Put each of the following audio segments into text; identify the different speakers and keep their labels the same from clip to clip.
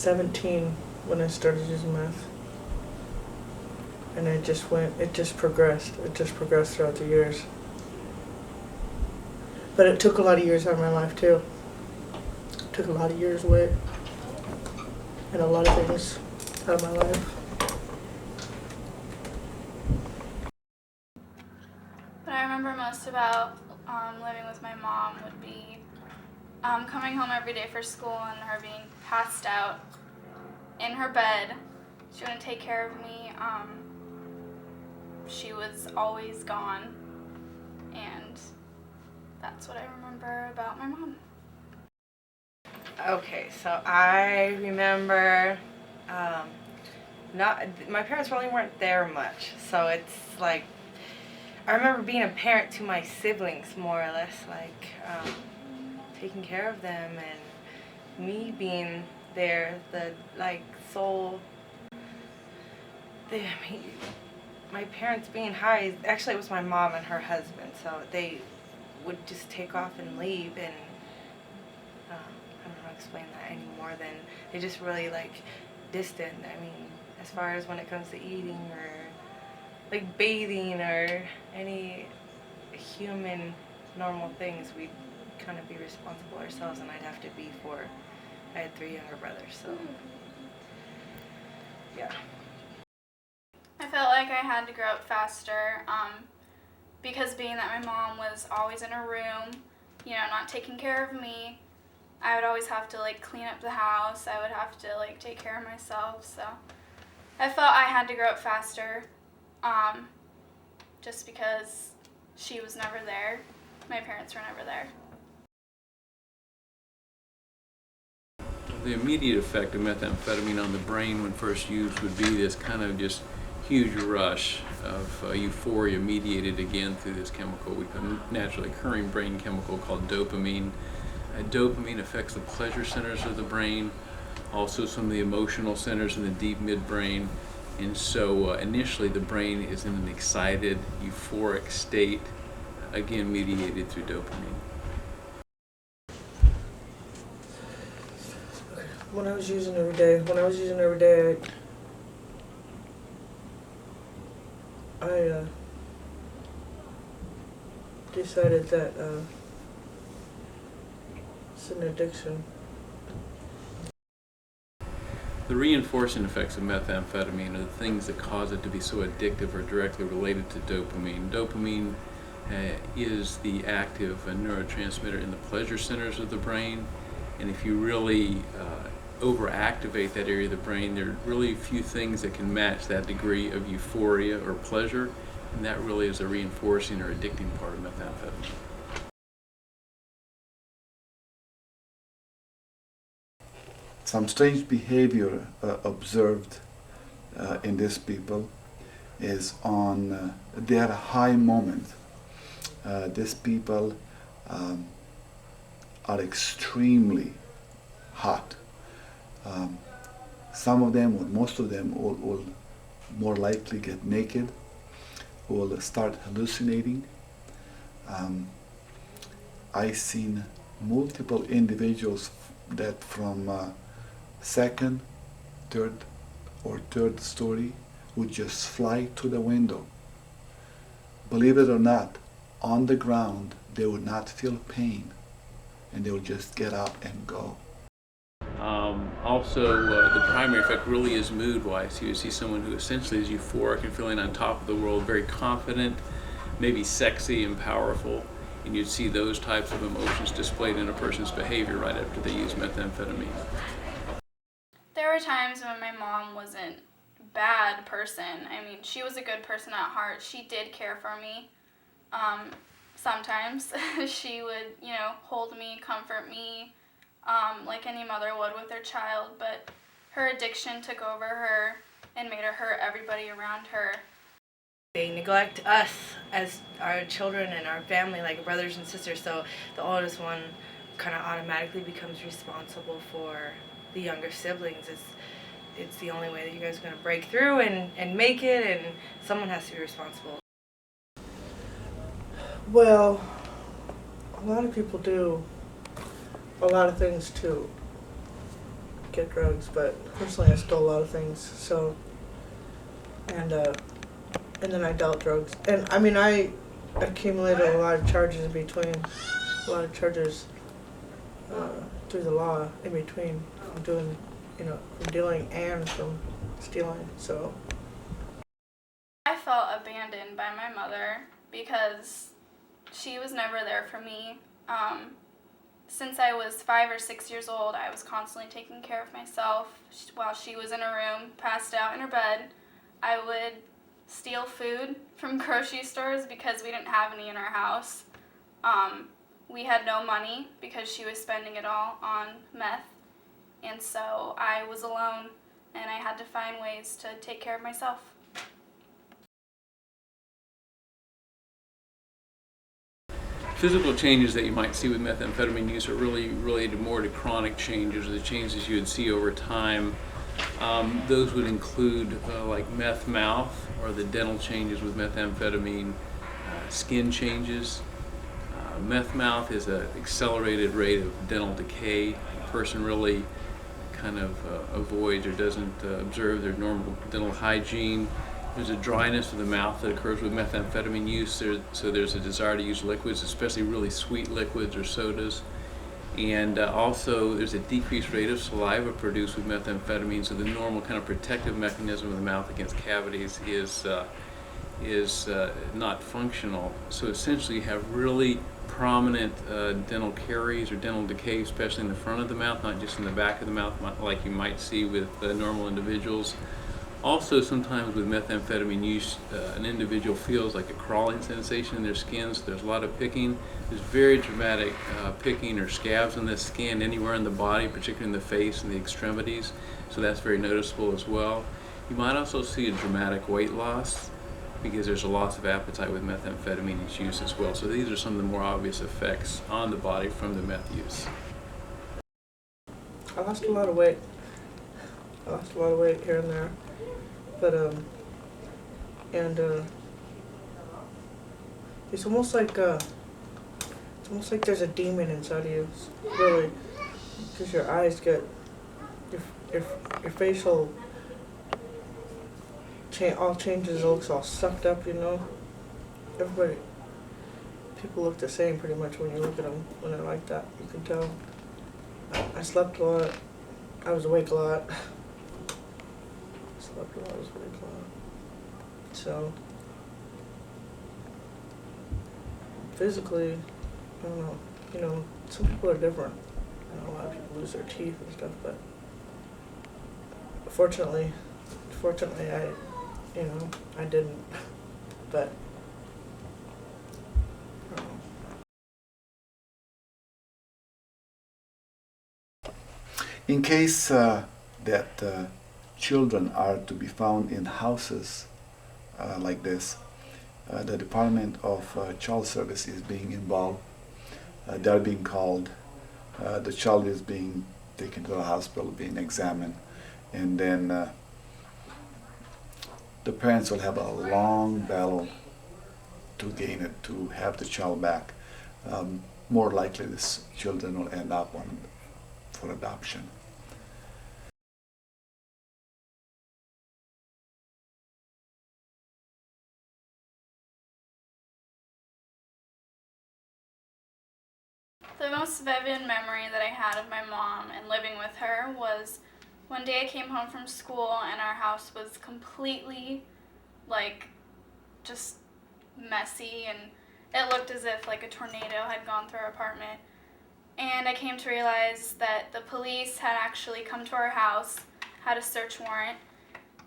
Speaker 1: 17 when I started using meth. And it just progressed. It just progressed throughout the years. But it took a lot of years out of my life too. It took a lot of years away. And a lot of things out of my life.
Speaker 2: What I remember most about living with my mom would be coming home every day for school and her being passed out in her bed. She wouldn't take care of me. She was always gone, and that's what I remember about my mom.
Speaker 3: Okay, so I remember my parents really weren't there much, so it's like I remember being a parent to my siblings, more or less, like taking care of them, and me being there, the sole. My parents being high. Actually, it was my mom and her husband, so they would just take off and leave, and I don't know how to explain that any more than they just really distant. I mean, as far as when it comes to eating or bathing or any human normal things, we'd kind of be responsible ourselves, and I'd have to be for. I had 3 younger brothers, so yeah.
Speaker 2: I felt like I had to grow up faster because being that my mom was always in her room, not taking care of me, I would always have to clean up the house. I would have to take care of myself. So I felt I had to grow up faster just because she was never there. My parents were never there.
Speaker 4: The immediate effect of methamphetamine on the brain when first used would be this kind of just huge rush of euphoria mediated again through this chemical, a naturally occurring brain chemical called dopamine. Dopamine affects the pleasure centers of the brain, also some of the emotional centers in the deep midbrain, and so initially the brain is in an excited, euphoric state, again mediated through dopamine.
Speaker 1: When I was using every day, I decided that it's an addiction.
Speaker 4: The reinforcing effects of methamphetamine are the things that cause it to be so addictive or directly related to dopamine. Dopamine is the active neurotransmitter in the pleasure centers of the brain, and if you really overactivate that area of the brain, there are really few things that can match that degree of euphoria or pleasure, and that really is a reinforcing or addicting part of methamphetamine.
Speaker 5: Some strange behavior observed in these people is on their high moment. These people are extremely hot. Some of them, or most of them, will more likely get naked, will start hallucinating. I've seen multiple individuals that from second, third story would just fly to the window. Believe it or not, on the ground they would not feel pain, and they would just get up and go.
Speaker 4: The primary effect really is mood-wise. You see someone who essentially is euphoric and feeling on top of the world, very confident, maybe sexy and powerful, and you'd see those types of emotions displayed in a person's behavior right after they use methamphetamine.
Speaker 2: There were times when my mom wasn't a bad person. I mean, she was a good person at heart. She did care for me. Sometimes she would, hold me, comfort me, like any mother would with their child, but her addiction took over her and made her hurt everybody around her.
Speaker 3: They neglect us as our children and our family, like brothers and sisters, so the oldest one kind of automatically becomes responsible for the younger siblings. It's the only way that you guys are going to break through and make it, and someone has to be responsible.
Speaker 1: Well, a lot of people do a lot of things to get drugs, but personally I stole a lot of things. So, and then I dealt drugs. And I mean, I accumulated a lot of charges in between, a lot of charges through the law in between from doing, from dealing and from stealing. So
Speaker 2: I felt abandoned by my mother because she was never there for me. Since I was 5 or 6 years old, I was constantly taking care of myself. While she was in her room, passed out in her bed, I would steal food from grocery stores because we didn't have any in our house. We had no money because she was spending it all on meth. And so I was alone and I had to find ways to take care of myself.
Speaker 4: Physical changes that you might see with methamphetamine use are really related more to chronic changes, or the changes you would see over time. Those would include like meth mouth, or the dental changes with methamphetamine, skin changes. Meth mouth is an accelerated rate of dental decay. A person really kind of avoids or doesn't observe their normal dental hygiene. There's a dryness of the mouth that occurs with methamphetamine use, so there's a desire to use liquids, especially really sweet liquids or sodas. And also there's a decreased rate of saliva produced with methamphetamine, so the normal kind of protective mechanism of the mouth against cavities is not functional. So essentially you have really prominent dental caries or dental decay, especially in the front of the mouth, not just in the back of the mouth like you might see with normal individuals. Also, sometimes with methamphetamine use, an individual feels like a crawling sensation in their skin, so there's a lot of picking. There's very dramatic picking or scabs on the skin anywhere in the body, particularly in the face and the extremities, so that's very noticeable as well. You might also see a dramatic weight loss because there's a loss of appetite with methamphetamine use as well. So these are some of the more obvious effects on the body from the meth use.
Speaker 1: I lost a lot of weight. Here and there. But it's almost like there's a demon inside of you, really, because your eyes get your facial all changes. It looks all sucked up, people look the same pretty much when you look at them when they're like that. You can tell. I slept a lot. I was awake a lot. So physically, I don't know. Some people are different. A lot of people lose their teeth and stuff, but fortunately, I didn't. But I don't know.
Speaker 5: In case that children are to be found in houses like this, the Department of Child Service is being involved. They're being called. The child is being taken to the hospital, being examined, and then the parents will have a long battle to gain it, to have the child back. More likely, these children will end up for adoption.
Speaker 2: The most vivid memory that I had of my mom and living with her was one day I came home from school and our house was completely, just messy, and it looked as if a tornado had gone through our apartment. And I came to realize that the police had actually come to our house, had a search warrant,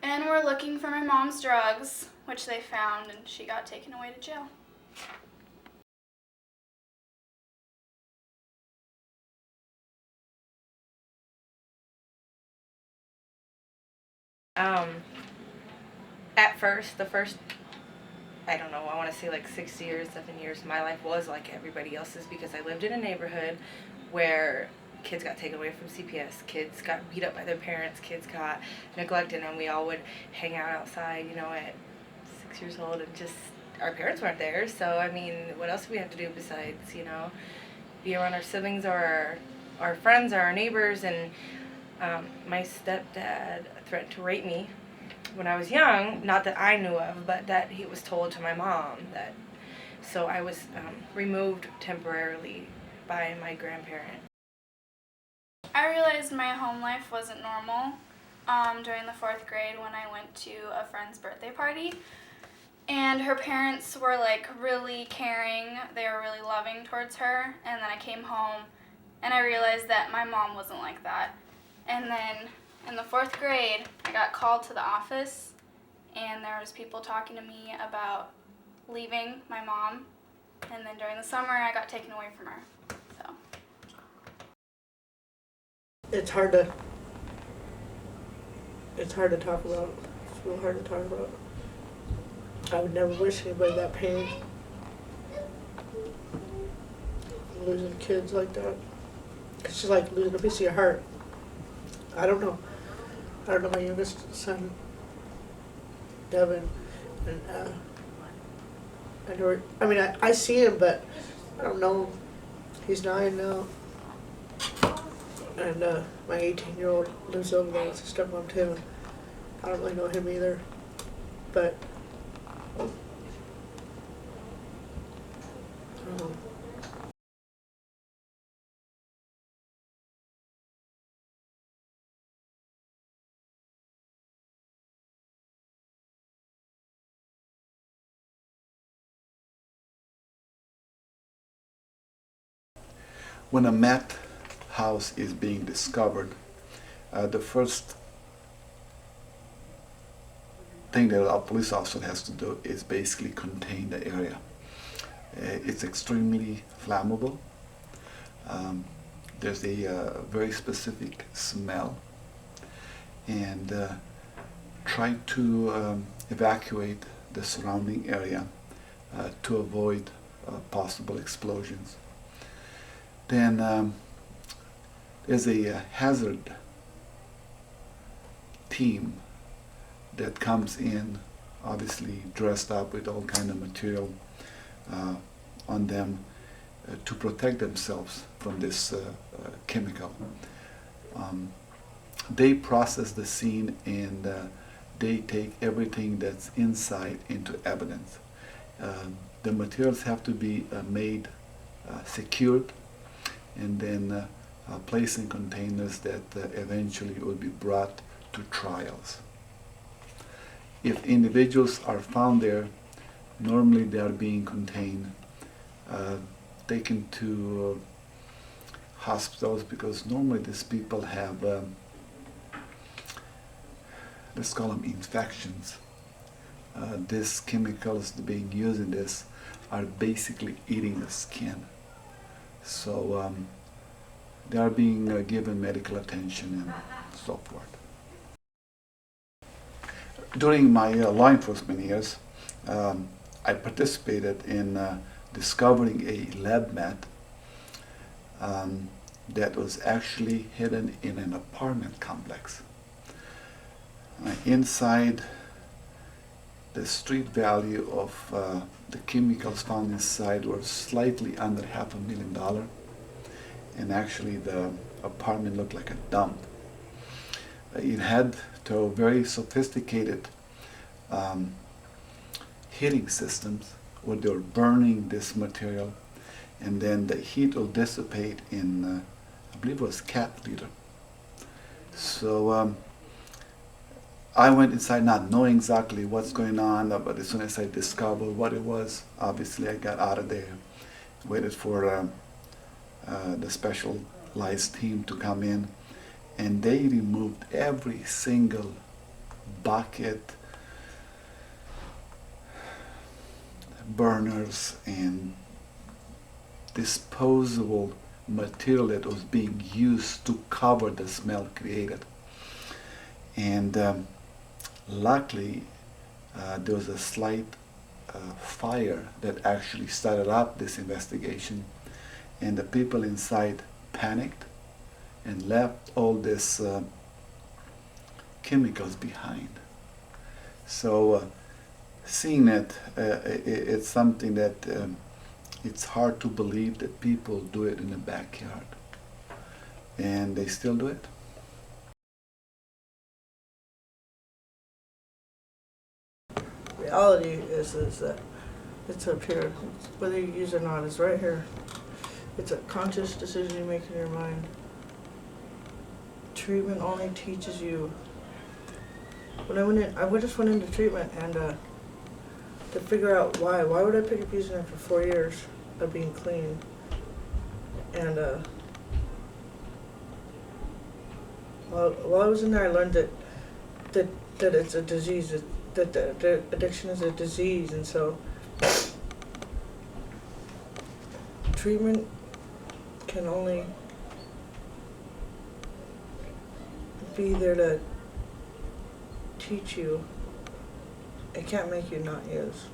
Speaker 2: and were looking for my mom's drugs, which they found, and she got taken away to jail.
Speaker 3: At first, I don't know, I want to say 6 years, 7 years, my life was like everybody else's because I lived in a neighborhood where kids got taken away from CPS, kids got beat up by their parents, kids got neglected, and we all would hang out outside, at 6 years old, and just, our parents weren't there, so what else do we have to do besides, be around our siblings or our friends or our neighbors, and My stepdad threatened to rape me when I was young, not that I knew of, but that he was told to my mom. That so I was removed temporarily by my grandparent.
Speaker 2: I realized my home life wasn't normal during the 4th grade when I went to a friend's birthday party. And her parents were like really caring, they were really loving towards her. And then I came home and I realized that my mom wasn't like that. And then in the 4th grade, I got called to the office and there was people talking to me about leaving my mom. And then during the summer, I got taken away from her. So.
Speaker 1: It's hard to talk about. It's real hard to talk about. I would never wish anybody that pain. Losing kids like that. It's just like losing a piece of your heart. I don't know my youngest son, Devin, and I see him, but I don't know him. He's 9 now. And my 18-year-old lives over there with his stepmom too. And I don't really know him either. But I don't know.
Speaker 5: When a meth house is being discovered, the first thing that a police officer has to do is basically contain the area. It's extremely flammable. There's a very specific smell, and try to evacuate the surrounding area to avoid possible explosions. Then there's a hazard team that comes in, obviously dressed up with all kind of material on them to protect themselves from this chemical. They process the scene and they take everything that's inside into evidence. The materials have to be made secured and then placed in containers that eventually will be brought to trials. If individuals are found there, normally they are being contained, taken to hospitals, because normally these people have, let's call them infections. These chemicals being used in this are basically eating the skin. So they are being given medical attention and so forth. During my law enforcement years, I participated in discovering a lab mat that was actually hidden in an apartment complex. Inside, the street value of the chemicals found inside were slightly under $500,000, and actually the apartment looked like a dump. It had to very sophisticated heating systems where they were burning this material, and then the heat will dissipate in, I believe it was cat litter. So I went inside not knowing exactly what's going on, but as soon as I discovered what it was, obviously I got out of there, waited for the specialized team to come in, and they removed every single bucket, burners, and disposable material that was being used to cover the smell created. And luckily, there was a slight fire that actually started up this investigation, and the people inside panicked and left all this chemicals behind. So seeing it, it's something that it's hard to believe that people do it in the backyard, and they still do it.
Speaker 1: reality is that it's up here. Whether you use it or not, it's right here. It's a conscious decision you make in your mind. Treatment only teaches you. When I went in, I just went into treatment and to figure out why. Why would I pick up using it for 4 years of being clean? And while I was in there, I learned that it's a disease. That the addiction is a disease, and so treatment can only be there to teach you. It can't make you not use.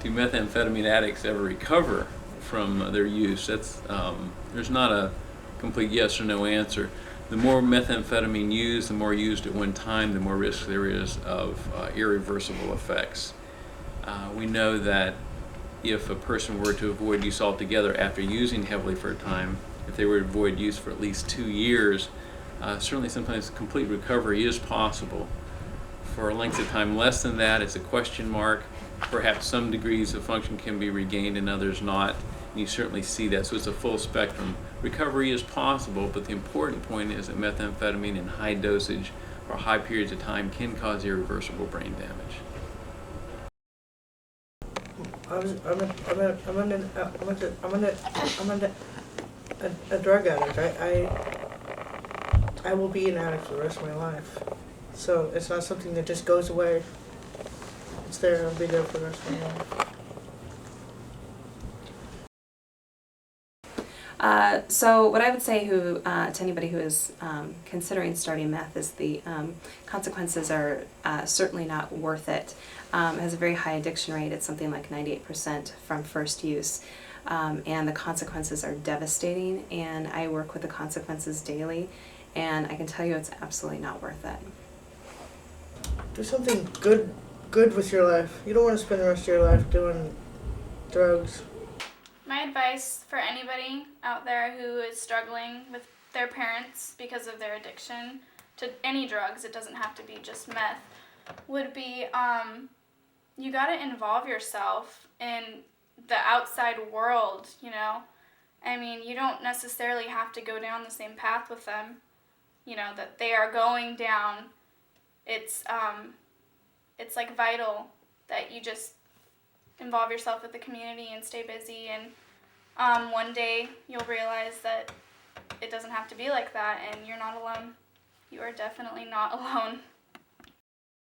Speaker 4: Do methamphetamine addicts ever recover from their use? That's there's not a complete yes or no answer. The more methamphetamine used, the more used at one time, the more risk there is of irreversible effects. We know that if a person were to avoid use altogether after using heavily for a time, if they were to avoid use for at least 2 years, certainly sometimes complete recovery is possible. For a length of time less than that, it's a question mark. Perhaps some degrees of function can be regained and others not. And you certainly see that, so it's a full spectrum. Recovery is possible, but the important point is that methamphetamine in high dosage or high periods of time can cause irreversible brain damage.
Speaker 1: I'm a drug addict. I will be an addict for the rest of my life. So it's not something that just goes away. It's there. I'll be there for the rest of my life.
Speaker 6: So what I would say to anybody who is considering starting meth is the consequences are certainly not worth it. It has a very high addiction rate. It's something like 98% from first use. And the consequences are devastating, and I work with the consequences daily, and I can tell you it's absolutely not worth it.
Speaker 1: Do something good with your life. You don't want to spend the rest of your life doing drugs.
Speaker 2: My advice for anybody out there who is struggling with their parents because of their addiction to any drugs, it doesn't have to be just meth, would be you got to involve yourself in the outside world, you know? I mean, you don't necessarily have to go down the same path with them, you know, that they are going down. It's like vital that you just involve yourself with the community and stay busy, and one day you'll realize that it doesn't have to be like that and you're not alone. You are definitely not alone.